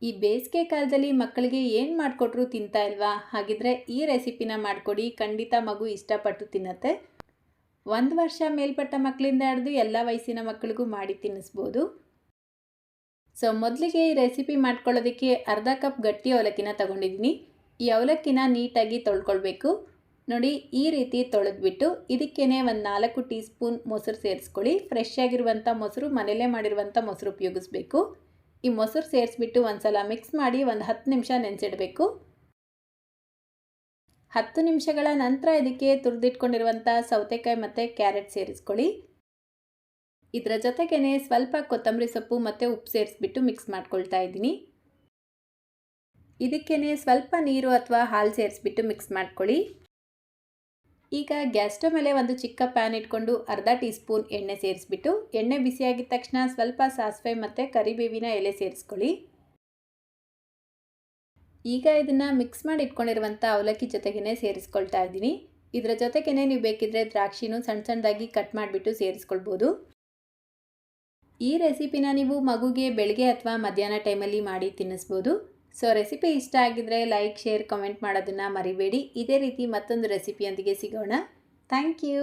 ಈ ಬೇಸಿಗೆ ಕಾಲದಲ್ಲಿ ಮಕ್ಕಳಿಗೆ ಏನು ಮಾಡಿಕೊಟ್ರೂ ತಿಂತಾ ಇಲ್ವಾ? ಹಾಗಿದ್ರೆ ಈ ರೆಸಿಪಿನ ಮಾಡಿಕೊಡಿ, ಖಂಡಿತ ಮಗು ಇಷ್ಟಪಟ್ಟು ತಿನ್ನತ್ತೆ. 1 ವರ್ಷ ಮೇಲ್ಪಟ್ಟ ಮಕ್ಕಳಿಂದ ಹಿಡಿದು ಎಲ್ಲ ವಯಸ್ಸಿನ ಮಕ್ಕಳಿಗೂ ಮಾಡಿ ತಿನ್ನಿಸ್ಬೋದು. ಸೊ ಮೊದಲಿಗೆ ಈ ರೆಸಿಪಿ ಮಾಡ್ಕೊಳ್ಳೋದಕ್ಕೆ ಅರ್ಧ ಕಪ್ ಗಟ್ಟಿ ಅವಲಕ್ಕಿನ ತಗೊಂಡಿದ್ದೀನಿ. ಈ ಅವಲಕ್ಕಿನ ನೀಟಾಗಿ ತೊಳ್ಕೊಳ್ಬೇಕು. ನೋಡಿ, ಈ ರೀತಿ ತೊಳೆದ್ಬಿಟ್ಟು ಇದಕ್ಕೇನೆ ಒಂದು 4 ಟೀ ಸ್ಪೂನ್ ಮೊಸರು ಸೇರಿಸ್ಕೊಳ್ಳಿ. ಫ್ರೆಶ್ ಆಗಿರುವಂಥ ಮೊಸರು, ಮನೆಯಲ್ಲೇ ಮಾಡಿರುವಂಥ ಮೊಸರು ಉಪಯೋಗಿಸ್ಬೇಕು. ಈ ಮೊಸರು ಸೇರಿಸ್ಬಿಟ್ಟು ಒಂದ್ಸಲ ಮಿಕ್ಸ್ ಮಾಡಿ ಒಂದು 10 ನಿಮಿಷ ನೆನೆಸಿಡಬೇಕು. 10 ನಿಮಿಷಗಳ ನಂತರ ಇದಕ್ಕೆ ತುರಿದಿಟ್ಕೊಂಡಿರುವಂಥ ಸೌತೆಕಾಯಿ ಮತ್ತು ಕ್ಯಾರೆಟ್ ಸೇರಿಸ್ಕೊಳ್ಳಿ. ಇದರ ಜೊತೆಗೇ ಸ್ವಲ್ಪ ಕೊತ್ತಂಬರಿ ಸೊಪ್ಪು ಮತ್ತು ಉಪ್ಪು ಸೇರಿಸ್ಬಿಟ್ಟು ಮಿಕ್ಸ್ ಮಾಡ್ಕೊಳ್ತಾ ಇದ್ದೀನಿ. ಇದಕ್ಕೇನೆ ಸ್ವಲ್ಪ ನೀರು ಅಥವಾ ಹಾಲು ಸೇರಿಸ್ಬಿಟ್ಟು ಮಿಕ್ಸ್ ಮಾಡ್ಕೊಳ್ಳಿ. ಈಗ ಗ್ಯಾಸ್ ಸ್ಟವ್ ಮೇಲೆ ಒಂದು ಚಿಕ್ಕ ಪ್ಯಾನ್ ಇಟ್ಕೊಂಡು ಅರ್ಧ ಟೀ ಸ್ಪೂನ್ ಎಣ್ಣೆ ಸೇರಿಸ್ಬಿಟ್ಟು, ಎಣ್ಣೆ ಬಿಸಿಯಾಗಿದ್ದ ತಕ್ಷಣ ಸ್ವಲ್ಪ ಸಾಸಿವೆ ಮತ್ತು ಕರಿಬೇವಿನ ಎಲೆ ಸೇರಿಸ್ಕೊಳ್ಳಿ. ಈಗ ಇದನ್ನು ಮಿಕ್ಸ್ ಮಾಡಿ ಇಟ್ಕೊಂಡಿರುವಂಥ ಅವಲಕ್ಕಿ ಜೊತೆಗೇ ಸೇರಿಸ್ಕೊಳ್ತಾ ಇದ್ದೀನಿ. ಇದರ ಜೊತೆಗೇ ನೀವು ಬೇಕಿದ್ರೆ ದ್ರಾಕ್ಷಿನೂ ಸಣ್ಣ ಸಣ್ಣದಾಗಿ ಕಟ್ ಮಾಡಿಬಿಟ್ಟು ಸೇರಿಸ್ಕೊಳ್ಬೋದು. ಈ ರೆಸಿಪಿನ ನೀವು ಮಗುಗೆ ಬೆಳಗ್ಗೆ ಅಥವಾ ಮಧ್ಯಾಹ್ನ ಟೈಮಲ್ಲಿ ಮಾಡಿ ತಿನ್ನಿಸ್ಬೋದು. ಸೊ ರೆಸಿಪಿ ಇಷ್ಟ ಆಗಿದ್ರೆ ಲೈಕ್, ಶೇರ್, ಕಮೆಂಟ್ ಮಾಡೋದನ್ನು ಮರಿಬೇಡಿ. ಇದೇ ರೀತಿ ಮತ್ತೊಂದು ರೆಸಿಪಿಯೊಂದಿಗೆ ಸಿಗೋಣ. Thank you.